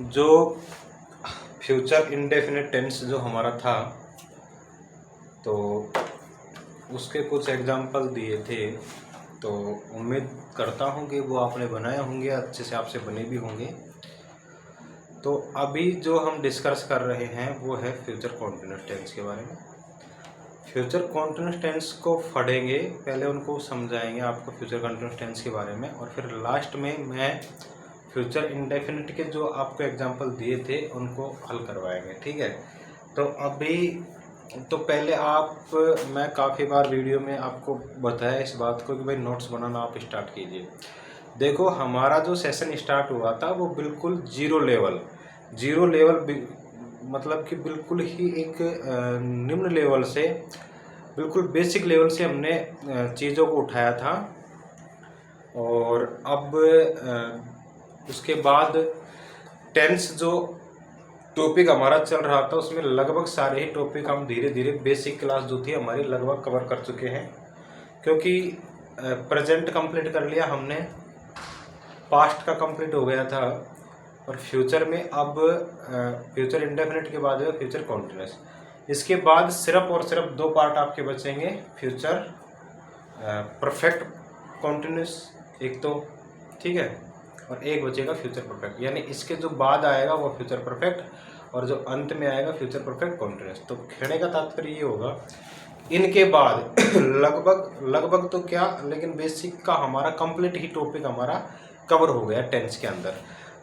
जो future indefinite tense जो हमारा था, तो उसके कुछ एग्जाम्पल दिए थे। तो उम्मीद करता हूँ कि वो आपने बनाए होंगे, अच्छे से आपसे बने भी होंगे। तो अभी जो हम डिस्कस कर रहे हैं वो है फ्यूचर कॉन्टिन्यूस टेंस के बारे में। फ्यूचर कॉन्टिन्यूस टेंस को पढ़ेंगे, पहले उनको समझाएंगे आपको फ्यूचर कॉन्टिन्यूस टेंस के बारे में, और फिर लास्ट में मैं फ्यूचर इंडेफिनिट के जो आपको एग्जांपल दिए थे उनको हल करवाएंगे। ठीक है। तो अभी तो पहले मैं काफ़ी बार वीडियो में आपको बताया इस बात को कि भाई नोट्स बनाना आप स्टार्ट कीजिए। देखो, हमारा जो सेशन स्टार्ट हुआ था वो बिल्कुल जीरो लेवल मतलब कि बिल्कुल ही एक निम्न लेवल से, बिल्कुल बेसिक लेवल से हमने चीज़ों को उठाया था। और अब उसके बाद टेंस जो टॉपिक हमारा चल रहा था उसमें लगभग सारे ही टॉपिक हम धीरे धीरे बेसिक क्लास जो थी हमारी लगभग कवर कर चुके हैं, क्योंकि प्रेजेंट कंप्लीट कर लिया हमने, पास्ट का कंप्लीट हो गया था, और फ्यूचर में अब फ्यूचर इंडेफिनिट के बाद है फ्यूचर कॉन्टिन्यूस। इसके बाद सिर्फ और सिर्फ दो पार्ट आपके बचेंगे, फ्यूचर परफेक्ट कॉन्टिन्यूस एक तो, ठीक है, और एक बचेगा फ्यूचर परफेक्ट। यानी इसके जो बाद आएगा वो फ्यूचर परफेक्ट और जो अंत में आएगा फ्यूचर परफेक्ट कॉन्टिन्यूस। तो कहने का तात्पर्य ये होगा, इनके बाद लगभग तो क्या, लेकिन बेसिक का हमारा कंप्लीट ही टॉपिक हमारा कवर हो गया टेंस के अंदर।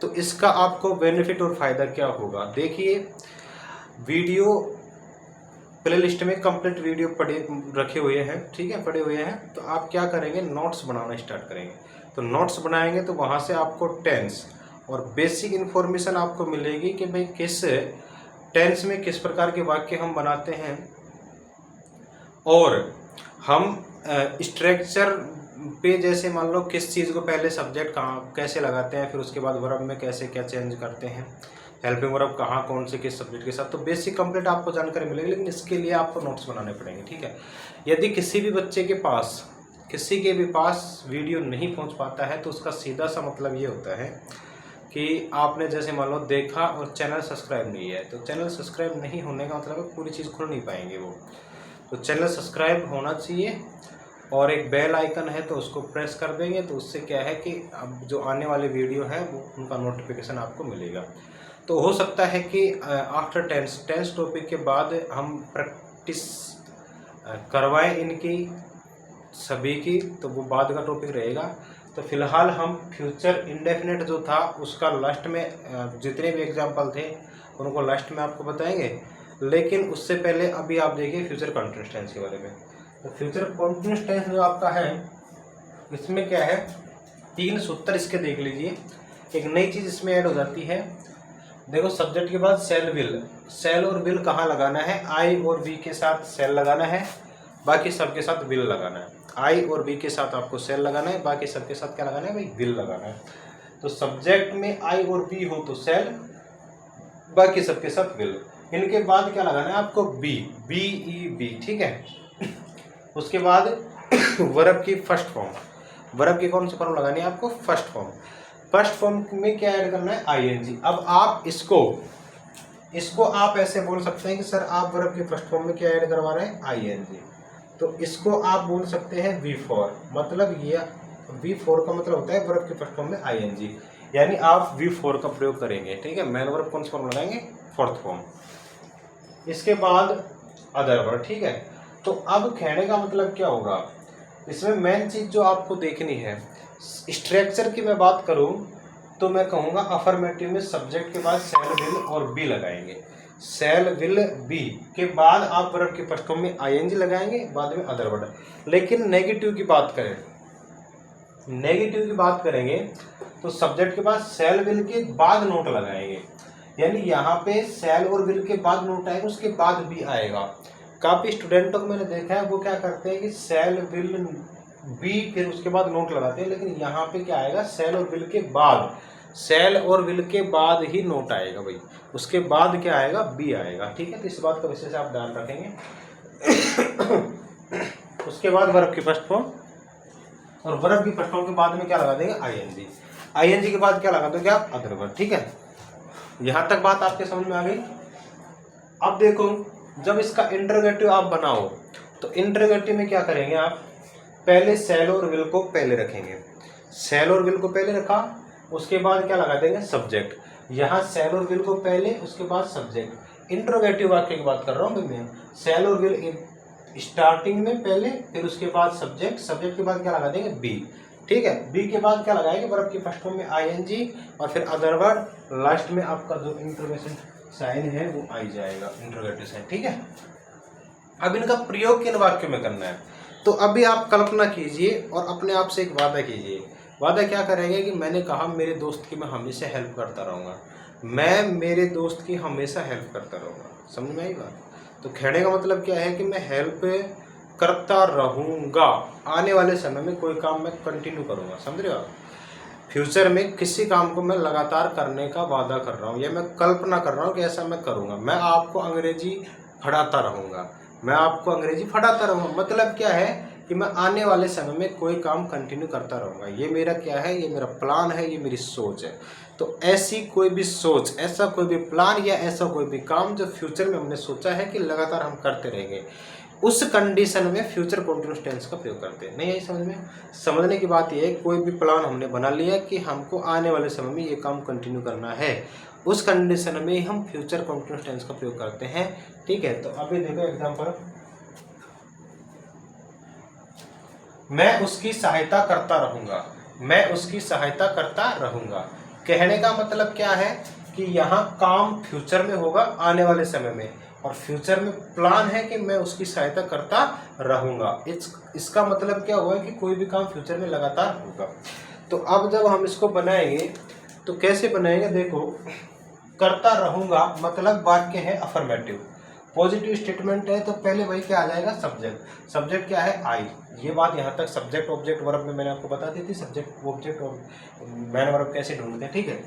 तो इसका आपको बेनिफिट और फायदा क्या होगा, देखिए वीडियो प्लेलिस्ट में कंप्लीट वीडियो रखे हुए हैं, ठीक है, पड़े हुए हैं। तो आप क्या करेंगे, नोट्स बनाना स्टार्ट करेंगे। तो नोट्स बनाएंगे तो वहाँ से आपको टेंस और बेसिक इन्फॉर्मेशन आपको मिलेगी कि भाई किस टेंस में किस प्रकार के वाक्य हम बनाते हैं, और हम स्ट्रक्चर पे जैसे मान लो किस चीज़ को पहले सब्जेक्ट कहाँ कैसे लगाते हैं, फिर उसके बाद वर्ब में कैसे क्या चेंज करते हैं, हेल्पिंग वर्ब कहाँ कौन से किस सब्जेक्ट के साथ। तो बेसिक कंप्लीट आपको जानकारी मिलेगी, लेकिन इसके लिए आपको नोट्स बनाने पड़ेंगे। ठीक है। यदि किसी भी बच्चे के पास, किसी के भी पास वीडियो नहीं पहुँच पाता है, तो उसका सीधा सा मतलब ये होता है कि आपने जैसे मान लो देखा और चैनल सब्सक्राइब नहीं है, तो चैनल सब्सक्राइब नहीं होने का मतलब पूरी चीज़ खुल नहीं पाएंगे वो। तो चैनल सब्सक्राइब होना चाहिए, और एक बेल आइकन है तो उसको प्रेस कर देंगे, तो उससे क्या है कि अब जो आने वाले वीडियो हैं वो उनका नोटिफिकेशन आपको मिलेगा। तो हो सकता है कि आफ्टर टेंस टॉपिक के बाद हम प्रैक्टिस करवाएं इनकी सभी की, तो वो बाद का टॉपिक रहेगा। तो फिलहाल हम फ्यूचर इंडेफिनिट जो था उसका लास्ट में जितने भी एग्जाम्पल थे उनको लास्ट में आपको बताएंगे, लेकिन उससे पहले अभी आप देखिए फ्यूचर कॉन्टिन्यूस टेंस के बारे में। तो फ्यूचर कॉन्टिन्यूस टेंस जो आपका है, इसमें क्या है, तीन सूत्र इसके देख लीजिए। एक नई चीज़ इसमें ऐड हो जाती है, देखो सब्जेक्ट के बाद सेल और विल कहाँ लगाना है, आई और वी के साथ सेल लगाना है, बाकी सबके साथ विल लगाना है। आई और वी के साथ आपको सेल लगाना है, बाकी सबके साथ क्या लगाना है भाई, विल लगाना है। तो सब्जेक्ट में आई और वी हो तो सेल, बाकी सबके साथ विल। इनके बाद क्या लगाना है आपको, बी, ठीक है। उसके बाद वर्ब की फर्स्ट फॉर्म, वर्ब की कौन सी फॉर्म लगानी है आपको, फर्स्ट फॉर्म में क्या ऐड करना है, आईएनजी। अब आप इसको आप ऐसे बोल सकते हैं कि सर आप वर्ब की फर्स्ट फॉर्म में क्या ऐड करवा रहे हैं, आईएनजी। तो इसको आप बोल सकते हैं V4, मतलब ये V4 का मतलब होता है वर्ब की फर्स्ट फॉर्म में आईएनजी, यानी आप V4 का प्रयोग करेंगे। ठीक है। मेन वर्ब कौन सी फॉर्म लगाएंगे, फोर्थ फॉर्म। इसके बाद अदर वर्ड, ठीक है। तो अब कहने का मतलब क्या होगा, इसमें मेन चीज़ जो आपको देखनी है, स्ट्रक्चर की मैं बात करूं तो मैं कहूँगा अफर्मेटिव में सब्जेक्ट के बाद सेल विल और बी लगाएंगे। सेल विल बी के बाद आप वर्ब की फर्स्ट फॉर्म में आईएनजी लगाएंगे, बाद में अदर वर्ड। लेकिन नेगेटिव की बात करेंगे तो सब्जेक्ट के बाद सेल विल के बाद नोट लगाएंगे, यानी यहाँ पे सेल और विल के बाद नोट आएगा, उसके बाद भी आएगा। काफ़ी स्टूडेंटों को मैंने देखा है वो क्या करते हैं कि सेल विल बी फिर उसके बाद नोट लगाते हैं, लेकिन यहाँ पे क्या आएगा, सेल और विल के बाद ही नोट आएगा भाई, उसके बाद क्या आएगा, बी आएगा। ठीक है। तो इस बात का विशेष आप ध्यान रखेंगे। उसके बाद वर्ब की फर्स्ट फॉर्म, और वर्ब की फर्स्ट फॉर्म के बाद में क्या लगा देंगे, आईएनजी। आईएनजी के बाद क्या लगा दोगे आप, अदर वर्ब। ठीक है। यहाँ तक बात आपके समझ में आ गई। अब देखो, जब इसका इंटरोगेटिव आप बनाओ तो इंटरोगेटिव में क्या करेंगे आप, पहले शैल और विल को पहले रखेंगे, शैल और विल को पहले रखा, उसके बाद क्या लगा देंगे, सब्जेक्ट। यहाँ शैल और विल को पहले, उसके बाद सब्जेक्ट। इंटरोगेटिव वाक्य की बात कर रहा हूँ मैं, शैल और विल स्टार्टिंग में पहले, फिर उसके बाद सब्जेक्ट, सब्जेक्ट के बाद क्या लगा देंगे, बी। ठीक है, बी के बाद क्या लगाएंगे, वर्ब की फर्स्ट फॉर्म में आईएनजी, और फिर अदर वर्ड, लास्ट में आपका जो इंटरोगेशन साइन है वो आई जाएगा, इंटरोगेटिव साइन। ठीक है, अब इनका प्रयोग किन वाक्यों में करना है, तो अभी आप कल्पना कीजिए और अपने आप से एक वादा कीजिए। वादा क्या करेंगे कि मैंने कहा मेरे दोस्त की मैं हमेशा हेल्प करता रहूँगा, मैं मेरे दोस्त की हमेशा हेल्प करता रहूँगा। समझ में आई बात। तो कहने का मतलब क्या है कि मैं हेल्प करता रहूँगा, आने वाले समय में कोई काम मैं कंटिन्यू करूँगा। समझ रहे हो आप, फ्यूचर में किसी काम को मैं लगातार करने का वादा कर रहा हूँ, या मैं कल्पना कर रहा हूँ कि ऐसा मैं करूँगा। मैं आपको अंग्रेजी पढ़ाता रहूँगा, मैं आपको अंग्रेजी पढ़ाता रहूँगा। मतलब क्या है कि मैं आने वाले समय में कोई काम कंटिन्यू करता रहूँगा। ये मेरा क्या है, ये मेरा प्लान है, ये मेरी सोच है। तो ऐसी कोई भी सोच, ऐसा कोई भी प्लान या ऐसा कोई भी काम जो फ्यूचर में हमने सोचा है कि लगातार हम करते रहेंगे, उस कंडीशन में फ्यूचर कंटिन्यूअस टेंस का प्रयोग करते हैं। नहीं आई समझ में। समझने की बात यह है, कोई भी प्लान हमने बना लिया कि हमको आने वाले समय में ये काम कंटिन्यू करना है, उस कंडीशन में हम फ्यूचर कंटिन्यूअस टेंस का प्रयोग करते हैं। ठीक है, तो अभी देखो एग्जांपल, मैं उसकी सहायता करता रहूँगा, मैं उसकी सहायता करता रहूँगा। कहने का मतलब क्या है कि यहाँ काम फ्यूचर में होगा, आने वाले समय में, और फ्यूचर में प्लान है कि मैं उसकी सहायता करता रहूँगा। इसका मतलब क्या हुआ कि कोई भी काम फ्यूचर में लगातार होगा। तो अब जब हम इसको बनाएंगे तो कैसे बनाएंगे, देखो, करता रहूँगा मतलब वाक्य है अफर्मेटिव, पॉजिटिव स्टेटमेंट है, तो पहले वही क्या आ जाएगा, सब्जेक्ट। सब्जेक्ट क्या है, आई। ये बात यहाँ तक सब्जेक्ट ऑब्जेक्ट वर्ब में मैंने आपको बता दी थी, सब्जेक्ट ऑब्जेक्ट और मैन वर्ब कैसे ढूंढते हैं। ठीक है,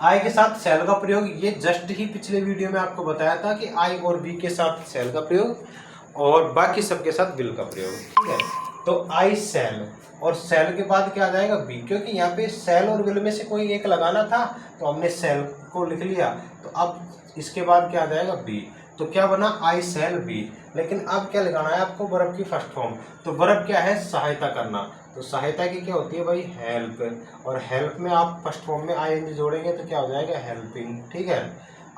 आई के साथ सेल का प्रयोग, ये जस्ट ही पिछले वीडियो में आपको बताया था कि आई और बी के साथ सेल का प्रयोग और बाकी सबके साथ विल का प्रयोग। ठीक है, तो आई सेल, और सेल के बाद क्या आ जाएगा, बी, क्योंकि यहाँ पे सेल और विल में से कोई एक लगाना था तो हमने सेल को लिख लिया। तो अब इसके बाद क्या आ जाएगा, बी। तो क्या बना, आई सेल बी। लेकिन अब क्या लगाना है आपको, वर्ब की फर्स्ट फॉर्म। तो वर्ब क्या है, सहायता करना। तो सहायता की क्या होती है भाई, हेल्प, और हेल्प में आप फर्स्ट फॉर्म में आईएनजी जोड़ेंगे तो क्या हो जाएगा, हेल्पिंग। ठीक है,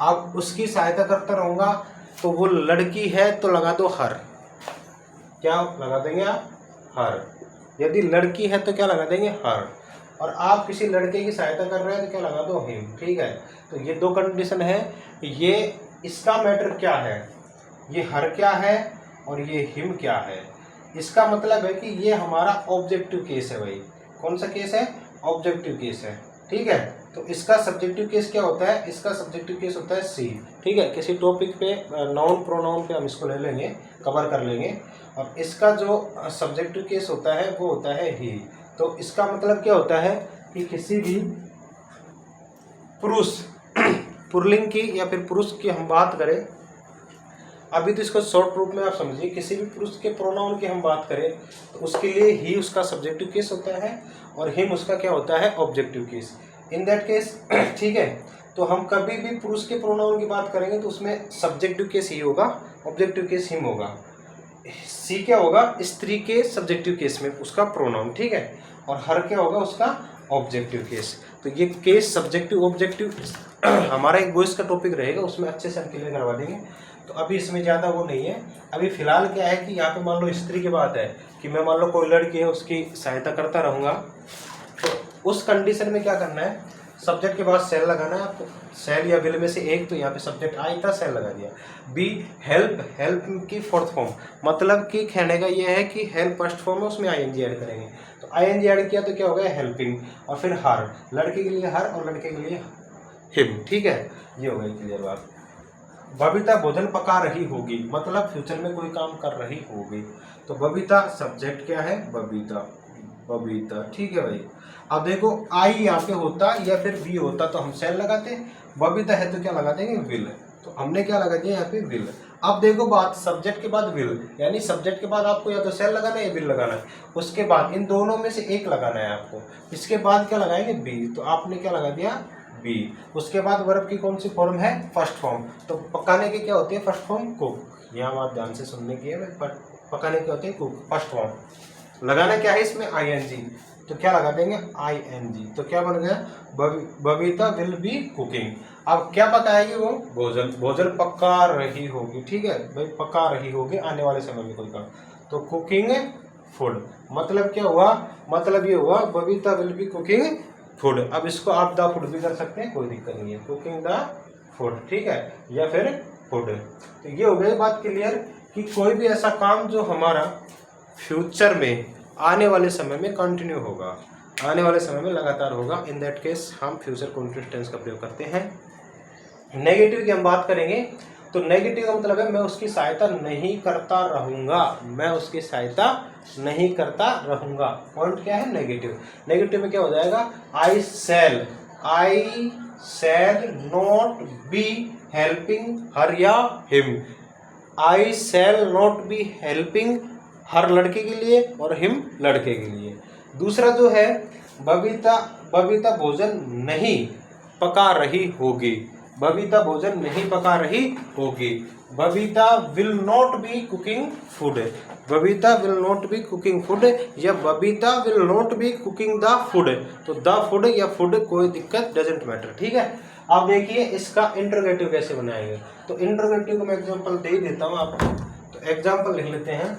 अब उसकी सहायता करता रहूँगा, तो वो लड़की है तो लगा दो हर, क्या लगा देंगे आप, हर। यदि लड़की है तो क्या लगा देंगे, हर। और आप किसी लड़के की सहायता कर रहे हैं तो क्या लगा दो, हिम। ठीक है, तो ये दो कंडीशन है। ये इसका मैटर क्या है, ये हर क्या है और ये हिम क्या है। इसका मतलब है कि ये हमारा ऑब्जेक्टिव केस है भाई। कौन सा केस है, ऑब्जेक्टिव केस है। ठीक है, तो इसका सब्जेक्टिव केस क्या होता है, इसका सब्जेक्टिव केस होता है सी। ठीक है, किसी टॉपिक पे नाउन प्रोनाउन पे हम इसको ले लेंगे, कवर कर लेंगे। और इसका जो सब्जेक्टिव केस होता है वो होता है ही। तो इसका मतलब क्या होता है कि किसी भी पुरुष पुल्लिंग की या फिर पुरुष की हम बात करें, अभी तो इसको शॉर्ट रूप में आप समझिए, किसी भी पुरुष के प्रोनाउन की हम बात करें तो उसके लिए ही उसका सब्जेक्टिव केस होता है और हिम उसका क्या होता है, objective case. In that case ठीक है, तो हम कभी भी पुरुष के प्रोनाउन की बात करेंगे तो उसमें सब्जेक्टिव केस ही होगा, ऑब्जेक्टिव केस हिम होगा। सी क्या होगा, स्त्री के सब्जेक्टिव केस में उसका प्रोनाउन। ठीक है, और हर क्या होगा, उसका ऑब्जेक्टिव केस। तो ये केस सब्जेक्टिव ऑब्जेक्टिव हमारा एक वॉइस का टॉपिक रहेगा, उसमें अच्छे से हम क्लियर करवा देंगे। तो अभी इसमें ज़्यादा वो नहीं है। अभी फिलहाल क्या है कि यहाँ पे मान लो स्त्री की बात है कि मैं मान लो कोई लड़की है उसकी सहायता करता रहूँगा, तो उस कंडीशन में क्या करना है, सब्जेक्ट के बाद सेल लगाना है आपको, सेल या विल में से एक। तो यहाँ पे सब्जेक्ट आई था, सेल लगा दिया। बी हेल्प, हेल्प की फोर्थ फॉर्म, मतलब कि कहने का ये है कि हेल्प फर्स्ट फॉर्म है, उसमें आईएनजी ऐड करेंगे। तो आईएनजी ऐड किया तो क्या हो गया, हेल्पिंग। और फिर हर, लड़के के लिए हर और लड़के के लिए हिम। ठीक है, ये हो गई क्लियर बात। बबीता भोजन पका रही होगी, मतलब फ्यूचर में कोई काम कर रही होगी। तो बबीता सब्जेक्ट क्या है, बबीता, बबीता। ठीक है भाई, अब देखो आई यहाँ पे होता या फिर बी होता तो हम सेल लगाते, बबीता है तो क्या लगा देंगे, विल। तो हमने क्या लगा दिया यहाँ पे, विल। अब देखो बात, सब्जेक्ट के बाद विल, यानी सब्जेक्ट के बाद आपको या तो सेल लगाना है या विल लगाना है। उसके बाद इन दोनों में से एक लगाना है आपको। इसके बाद क्या लगाएंगे, बी। तो आपने क्या लगा दिया, बी। उसके बाद वर्ब की कौन सी फॉर्म है, फर्स्ट फॉर्म। तो पकाने की क्या होती है, फर्स्ट फॉर्म कुक। यहाँ बात ध्यान से सुनने की है, पकाने की होती है कुक, फर्स्ट फॉर्म। लगाना क्या है इसमें, आईएनजी, तो क्या लगा देंगे, आईएनजी। तो क्या बन गया, बबीता विल बी कुकिंग। अब क्या पकाएगी वो, भोजन, भोजन पका रही होगी, ठीक है भाई, पका रही होगी आने वाले समय में कोई काम। तो कुकिंग फूड, मतलब क्या हुआ, मतलब ये हुआ Babita will be cooking food. अब इसको आप द फूड भी कर सकते हैं, कोई दिक्कत नहीं है, कुकिंग द फूड, ठीक है, या फिर फूड। तो ये हो गई बात क्लियर कि कोई भी ऐसा काम जो हमारा फ्यूचर में आने वाले समय में कंटिन्यू होगा, आने वाले समय में लगातार होगा, इन दैट केस हम फ्यूचर कंटिन्यूअस टेंस का प्रयोग करते हैं। नेगेटिव की हम बात करेंगे, तो नेगेटिव का मतलब है मैं उसकी सहायता नहीं करता रहूंगा, मैं उसकी सहायता नहीं करता रहूंगा। पॉइंट क्या है, नेगेटिव। नेगेटिव में क्या हो जाएगा, I shall not be helping her या him. I shall not be helping her लड़के के लिए और हिम लड़के के लिए। दूसरा जो है, बबीता भोजन नहीं पका रही होगी, बबीता भोजन नहीं पका रही होगी। Babita will not be cooking food, Babita will not be cooking food, या Babita will not be cooking the food. तो द फूड या फूड कोई दिक्कत, डजेंट मैटर, ठीक है। अब देखिए इसका इंटरोगेटिव कैसे बनाएंगे। तो इंटरोगेटिव को मैं एग्जांपल दे ही देता हूं आपको, तो एग्जांपल लिख लेते हैं।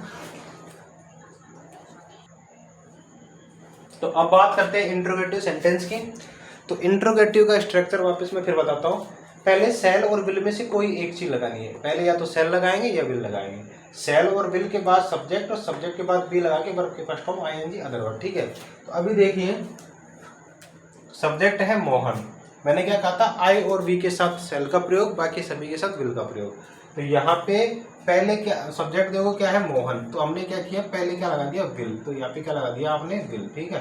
तो अब बात करते हैं इंटरोगेटिव सेंटेंस की। तो इंटरोगेटिव का स्ट्रक्चर वापस मैं फिर बताता हूँ। पहले सेल और विल में से कोई एक चीज लगानी है, पहले या तो सेल लगाएंगे या विल लगाएंगे। सेल और विल के बाद सब्जेक्ट, और सब्जेक्ट के बाद बी लगा के वर्ब के first form ING other verb, ठीक है। तो अभी देखिए सब्जेक्ट है मोहन, मैंने क्या कहा था, आई और वी के साथ सेल का प्रयोग, बाकी सभी के साथ विल का प्रयोग। तो यहाँ पे पहले क्या सब्जेक्ट देखो क्या है, मोहन, तो हमने क्या किया, पहले क्या लगा दिया, विल। तो यहाँ पे क्या लगा दिया आपने, विल, ठीक है।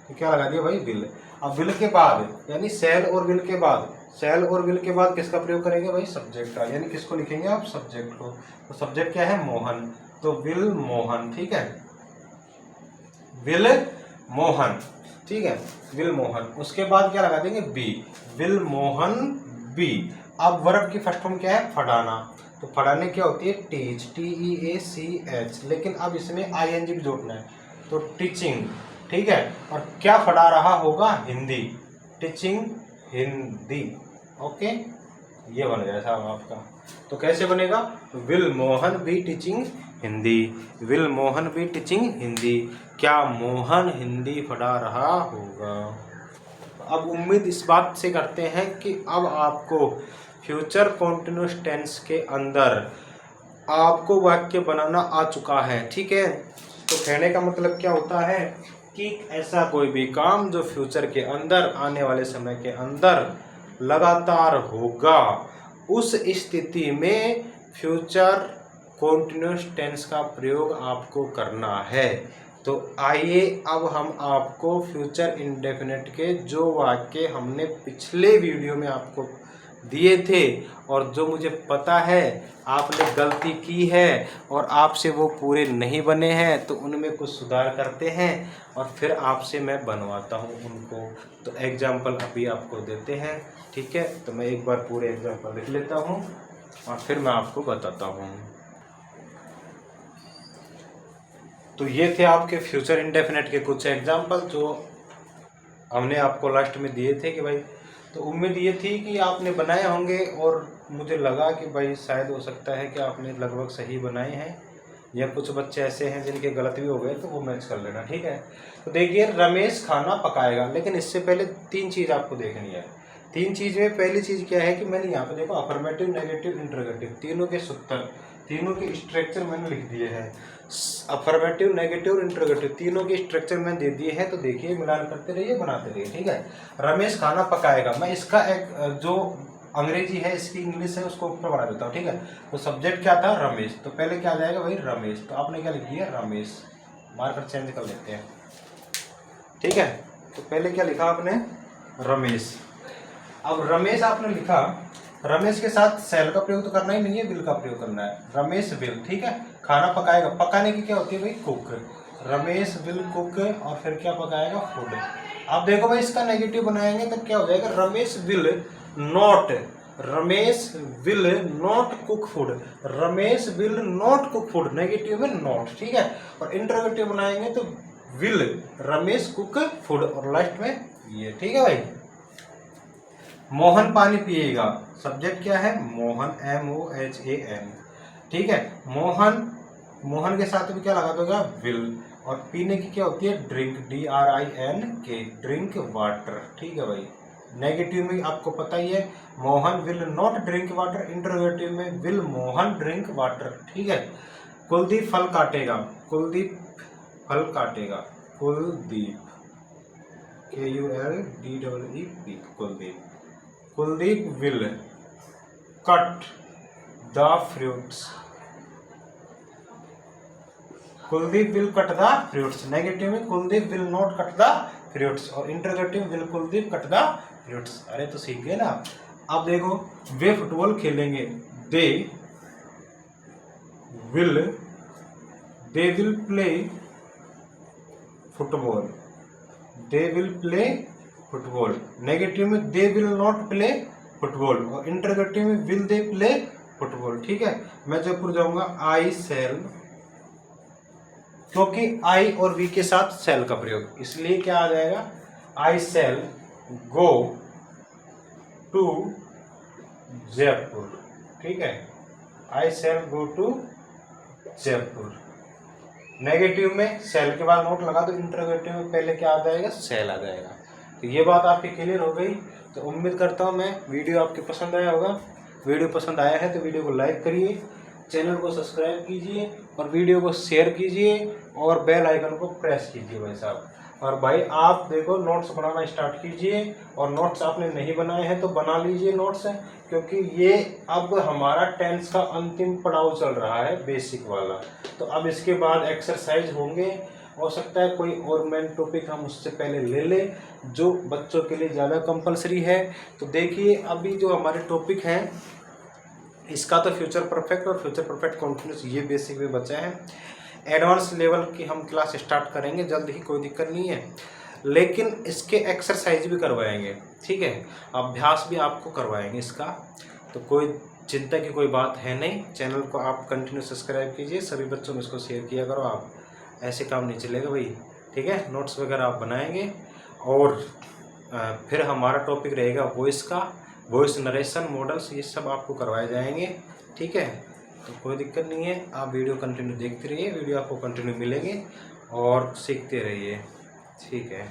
तो क्या लगा दिया भाई, विल। अब विल के बाद यानी सेल और विल के बाद, सेल और विल के बाद किसका प्रयोग करेंगे भाई, सब्जेक्ट का, यानी किसको लिखेंगे आप, सब्जेक्ट को। तो सब्जेक्ट क्या है, मोहन, तो विल मोहन, ठीक है, विल मोहन, ठीक है, विल मोहन। उसके बाद क्या लगा देंगे, बी, विल मोहन बी। अब वर्ब की फर्स्ट फॉर्म क्या है, पढ़ाना, तो पढ़ाने क्या होती है, टीच, TEACH, लेकिन अब इसमें आईएनजी भी जोड़ना है, तो टीचिंग, ठीक है। और क्या पढ़ा रहा होगा, हिंदी, टीचिंग हिंदी, ओके, ये बन गया साहब आपका। तो कैसे बनेगा, will Mohan be teaching Hindi, will Mohan be teaching Hindi, क्या मोहन हिंदी पढ़ा रहा होगा। अब उम्मीद इस बात से करते हैं कि अब आपको फ्यूचर कॉन्टिन्यूअस टेंस के अंदर आपको वाक्य बनाना आ चुका है, ठीक है। तो कहने का मतलब क्या होता है कि ऐसा कोई भी काम जो फ्यूचर के अंदर आने वाले समय के अंदर लगातार होगा, उस स्थिति में फ्यूचर कॉन्टिन्यूअस टेंस का प्रयोग आपको करना है। तो आइए अब हम आपको फ्यूचर इंडेफिनिट के जो वाक्य हमने पिछले वीडियो में आपको दिए थे और जो मुझे पता है आपने गलती की है और आपसे वो पूरे नहीं बने हैं, तो उनमें कुछ सुधार करते हैं और फिर आपसे मैं बनवाता हूँ उनको। तो एग्जाम्पल अभी आपको देते हैं, ठीक है। तो मैं एक बार पूरे एग्जाम्पल लिख लेता हूँ और फिर मैं आपको बताता हूँ। तो ये थे आपके फ्यूचर इंडेफिनिट के कुछ एग्जाम्पल जो हमने आपको लास्ट में दिए थे कि भाई, तो उम्मीद ये थी कि आपने बनाए होंगे और मुझे लगा कि भाई शायद हो सकता है कि आपने लगभग सही बनाए हैं, या कुछ बच्चे ऐसे हैं जिनके गलत भी हो गए, तो वो मैच कर लेना, ठीक है। तो देखिए रमेश खाना पकाएगा, लेकिन इससे पहले 3 चीज़ आपको देखनी है। 3 चीज़ में पहली चीज़ क्या है कि मैंने यहाँ पे देखो अफर्मेटिव, नेगेटिव, इंटरोगेटिव, तीनों के सूत्र, तीनों के स्ट्रक्चर मैंने लिख दिए हैं। अफर्मेटिव, नेगेटिव और इंटरोगेटिव तीनों के स्ट्रक्चर मैंने दे दिए हैं। तो देखिए मिलान करते रहिए, बनाते रहिए, ठीक है। रमेश खाना पकाएगा, मैं इसका एक जो अंग्रेजी है इसकी इंग्लिश है उसको ऊपर बना देता हूँ, ठीक है। तो सब्जेक्ट क्या था, रमेश, तो पहले क्या आ जाएगा भाई, रमेश। तो आपने क्या लिख दिया, रमेश, मार्कर चेंज कर लेते हैं, ठीक है। तो पहले क्या लिखा आपने, रमेश। अब रमेश आपने लिखा, रमेश के साथ सेल का प्रयोग तो करना ही नहीं है, विल का प्रयोग करना है, रमेश विल, ठीक है। खाना पकाएगा, पकाने की क्या होती है भाई, कुक, रमेश विल कुक, और फिर क्या पकाएगा, फूड। अब देखो भाई इसका नेगेटिव बनाएंगे तो क्या हो जाएगा, Ramesh will not, Ramesh will not cook food, Ramesh will not cook food, negative में नॉट, ठीक है। और इंटरोगेटिव बनाएंगे तो विल रमेश कुक फूड, और लास्ट में ये, ठीक है भाई। मोहन पानी पिएगा, सब्जेक्ट क्या है, मोहन, MOHAN, ठीक है। मोहन, मोहन के साथ भी क्या लगा दोगा, विल, और पीने की क्या होती है, ड्रिंक, DRINK, ड्रिंक वाटर, ठीक है भाई। नेगेटिव में आपको पता ही है, Mohan will not drink water, interrogative में विल मोहन ड्रिंक वाटर, ठीक है। कुलदीप फल काटेगा, कुलदीप फल काटेगा, Kuldeep, KULDEEP, Kuldeep, Kuldeep will cut the fruits, Kuldeep will cut the fruits, negative में Kuldeep will not cut the fruits, और interrogative will Kuldeep cut the fruits. अरे तो सीख गए ना। अब देखो वे फुटबॉल खेलेंगे, they will play football, they will play football, negative में they will not play football, और इंटरोगेटिव में विल दे प्ले फुटबॉल, ठीक है। मैं जयपुर जाऊंगा, आई सेल, क्योंकि आई और वी के साथ सेल का प्रयोग, इसलिए क्या आ जाएगा, I shall go to Jaipur, ठीक है। I shall go to Jaipur, negative में सेल के बाद नोट लगा दो, इंटरोगेटिव में पहले क्या आ जाएगा, सेल आ जाएगा। तो ये बात आपकी क्लियर हो गई। तो उम्मीद करता हूँ मैं वीडियो आपके पसंद आया होगा। वीडियो पसंद आया है तो वीडियो को लाइक करिए, चैनल को सब्सक्राइब कीजिए, और वीडियो को शेयर कीजिए, और बेल आइकन को प्रेस कीजिए भाई साहब। और भाई आप देखो नोट्स बनाना स्टार्ट कीजिए, और नोट्स आपने नहीं बनाए हैं तो बना लीजिए नोट्स, क्योंकि ये अब हमारा टेंस का अंतिम पड़ाव चल रहा है, बेसिक वाला। तो अब इसके बाद एक्सरसाइज होंगे, हो सकता है कोई और मेन टॉपिक हम उससे पहले ले लें जो बच्चों के लिए ज़्यादा कंपलसरी है। तो देखिए अभी जो हमारे टॉपिक हैं, इसका तो फ्यूचर परफेक्ट और फ्यूचर परफेक्ट कॉन्टिन्यूस ये बेसिक में बचा है। एडवांस लेवल की हम क्लास स्टार्ट करेंगे जल्द ही, कोई दिक्कत नहीं है, लेकिन इसके एक्सरसाइज भी करवाएंगे, ठीक है, अभ्यास भी आपको करवाएंगे इसका। तो कोई चिंता की कोई बात है नहीं। चैनल को आप कंटिन्यू सब्सक्राइब कीजिए, सभी बच्चों में इसको शेयर किया करो आप, ऐसे काम नहीं चलेगा भाई, ठीक है। नोट्स वगैरह आप बनाएंगे, और फिर हमारा टॉपिक रहेगा वॉइस का, वॉइस नरेशन मॉडल्स, ये सब आपको करवाए जाएंगे, ठीक है। तो कोई दिक्कत नहीं है, आप वीडियो कंटिन्यू देखते रहिए, वीडियो आपको कंटिन्यू मिलेंगे, और सीखते रहिए, ठीक है।